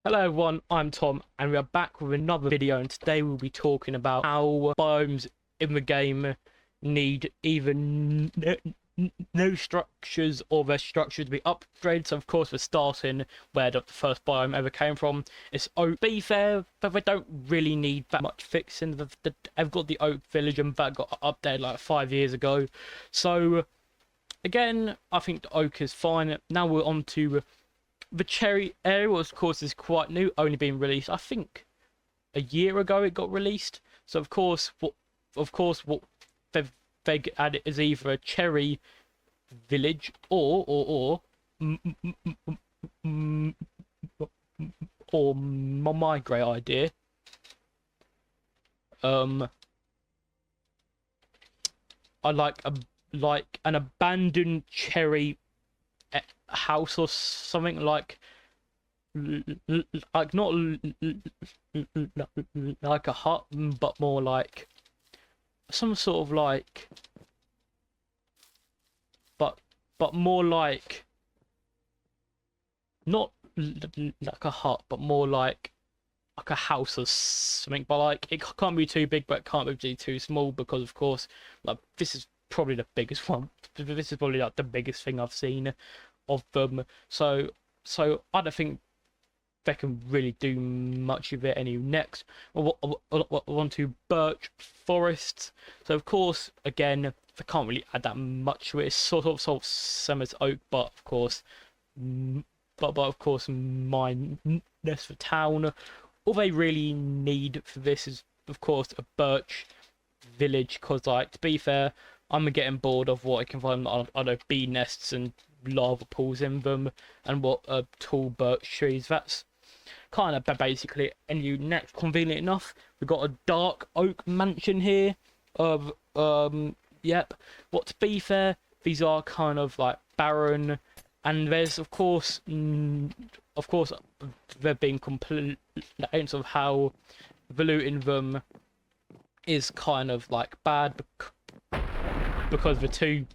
Hello everyone, I'm Tom and we are back with another video, and today we'll be talking about how biomes in the game need either no structures or their structures to be upgraded. So of course we're starting where the first biome ever came from. It's oak. Be fair, but they don't really need that much fixing. They've got the oak village and that got updated like 5 years ago. So again, I think the oak is fine. Now we're on to the cherry area, of course, is quite new, only being released, I think, a year ago. It got released. So what they've added is either a cherry village or my great idea, I like an abandoned cherry house or something, like not like a hut, but more like some sort of like but more like not like a hut, but more like a house or something. But like it can't be too big, but it can't be too small, because of course, like, this is probably the biggest one. This is probably like the biggest thing I've seen of them. So I don't think they can really do much of it. Any next, I want to birch forests. So of course, again, they can't really add that much to it. It's sort of same as oak, but of course, mine nest for town. All they really need for this is, of course, a birch village. Because, like, to be fair, I'm getting bored of what I can find. I know bee nests and lava pools in them, and what tall birch trees. That's kind of basically. And you next, convenient enough, we've got a dark oak mansion here. Of yep. What, to be fair, these are kind of like barren, and there's of course they've been complete of how the loot in them is kind of like bad, because the two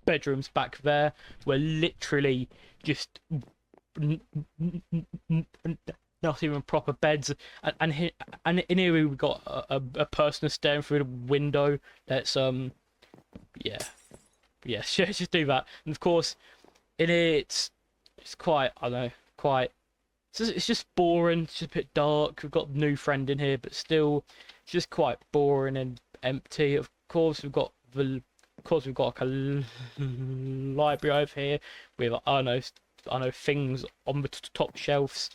bedrooms back there were literally just not even proper beds, and in here we've got a person staring through the window. That's yeah, just do that. And of course in here it's quite, I don't know, quite, it's just boring. It's just a bit dark. We've got a new friend in here, but still it's just quite boring and empty. Of course we've got like a library over here with, I know things on the top shelves,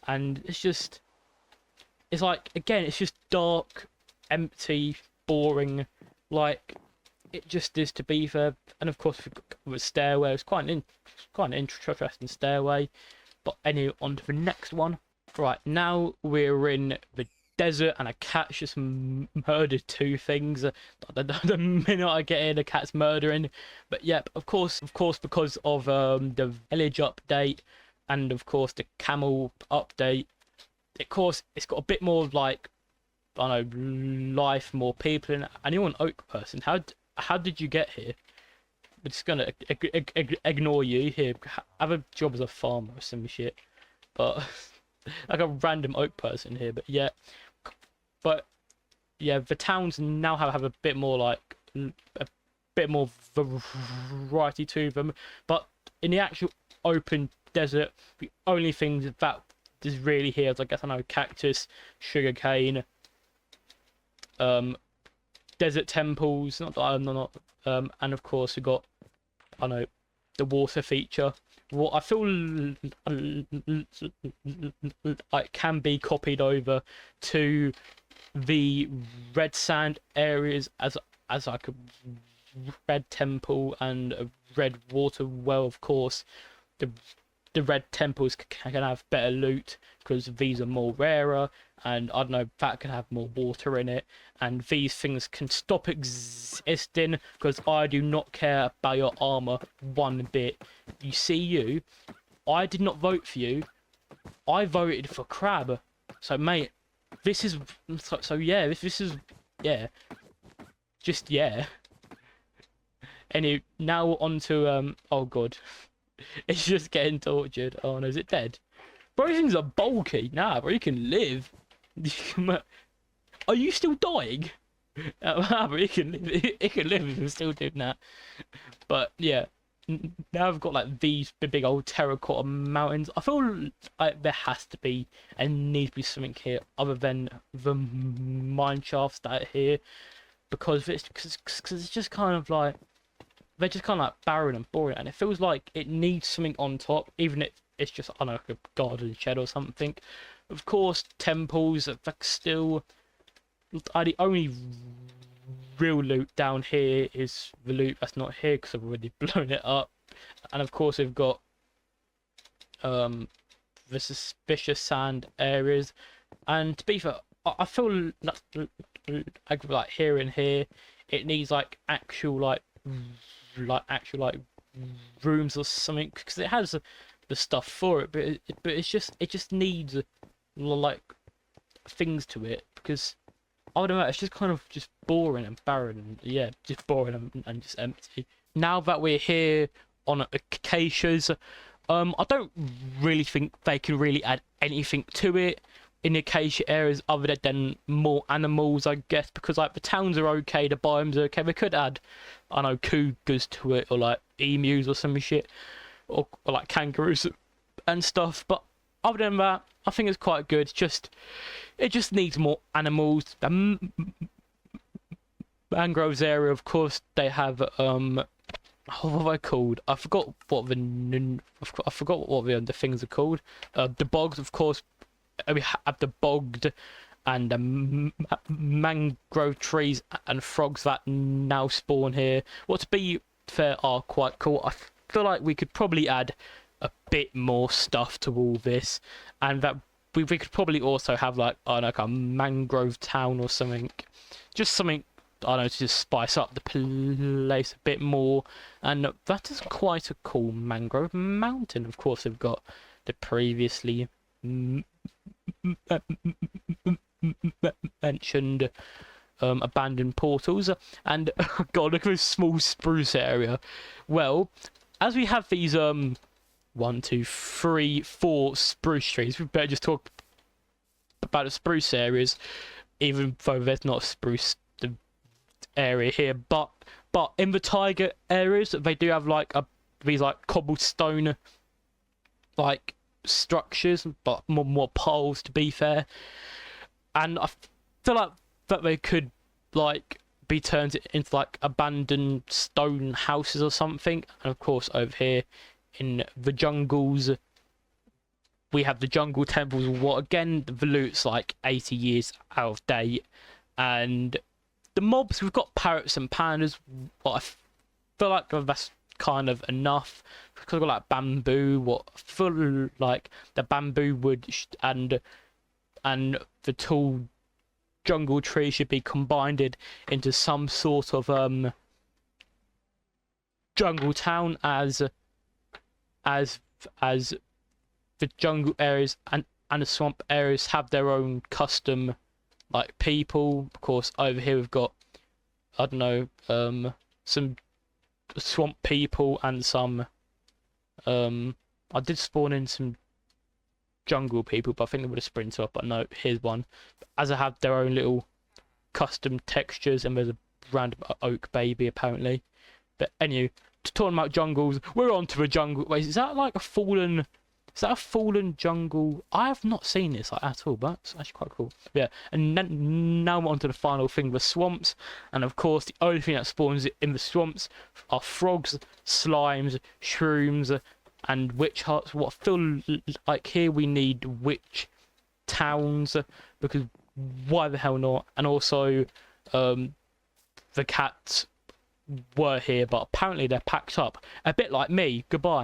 and it's like, again, it's just dark, empty, boring, like it just is, to be fair. And of course we've got the stairway. It's quite an interesting stairway. But anyway, on to the next one. Right, now we're in the desert, and a cat's just murdered two things. The minute I get in, a cat's murdering. But yep, of course, because of the village update, and of course the camel update, of course it's got a bit more, like, I don't know, life, more people in it. And you're an oak person. How did you get here? We're just gonna ignore you here. Have a job as a farmer or some shit. But like a random oak person here. But yeah, the towns now have a bit more, like, a bit more variety to them. But in the actual open desert, the only thing that is really here is, I guess, I know, cactus, sugarcane, desert temples, and of course we got, I know, the water feature. What I feel like can be copied over to the red sand areas, as like a red temple and a red water well. Of course, the red temples can have better loot because these are more rarer, and I don't know, that can have more water in it, and these things can stop existing because I do not care about your armor one bit. You see, I did not vote for you. I voted for Crab. So mate, this is yeah, this is, yeah, just yeah. Anyway, now on to oh god. It's just getting tortured. Oh no, is it dead? Bro, these things are bulky. Nah, bro, you can live. Are you still dying? Nah, bro, you can live. You can live if you're still doing that. But yeah, now I've got like these big old terracotta mountains. I feel like there has to be and needs to be something here other than the mine shafts that are here, because it's just kind of like they're just kind of like barren and boring, and it feels like it needs something on top, even if it's just, I don't know, like a garden shed or something. Of course, temples are still the only real loot down here is the loot that's not here because I've already blown it up. And of course we've got the suspicious sand areas, and to be fair, I feel like here and here it needs like actual like rooms or something, because it has the stuff for it, but it just needs like things to it, because I don't know, it's just kind of just boring and barren, and yeah, just boring and just empty. Now that we're here on Acacias, I don't really think they can really add anything to it in the Acacia areas other than more animals, I guess, because like the towns are okay, the biomes are okay. They could add, I don't know, cougars to it, or like emus or some shit, or like kangaroos and stuff, but other than that, I think it's quite good. It just needs more animals. The mangroves area, of course, they have what are they called? I forgot what the things are called. The bogs, of course. We have the bogged and mangrove trees and frogs that now spawn here. Well, to be fair, are quite cool. I feel like we could probably add a bit more stuff to all this, and that we could probably also have like, I don't know, like a mangrove town or something, just something, I don't know, to just spice up the place a bit more. And that is quite a cool mangrove mountain. Of course, we've got the previously mentioned abandoned portals, and God, look at this small spruce area. Well, as we have these 1, 2, 3, 4 spruce trees, we better just talk about the spruce areas, even though there's not a spruce area here. But in the tiger areas, they do have like these like cobblestone like structures, but more poles, to be fair. And I feel like that they could like be turned into like abandoned stone houses or something. And of course, over here in the jungles, we have the jungle temples. What again, the loot's like 80 years out of date, and the mobs, we've got parrots and pandas. What I feel like that's kind of enough, because I've got like bamboo. What I feel like the bamboo wood and the tall jungle tree should be combined into some sort of jungle town, as the jungle areas and the swamp areas have their own custom like people. Of course, over here we've got, I don't know, some swamp people and some I did spawn in some jungle people, but I think they would have sprinted up. But no, here's one. As I have their own little custom textures, and there's a random oak baby apparently. But anyway, talking about jungles, we're on to the jungle. Wait, is that like a fallen? Is that a fallen jungle? I have not seen this like, at all, but it's actually quite cool. Yeah, and now we're on to the final thing, the swamps. And of course, the only thing that spawns in the swamps are frogs, slimes, shrooms, and witch huts. What I feel like here we need witch towns, because why the hell not? And also, the cats were here, but apparently they're packed up. A bit like me. Goodbye.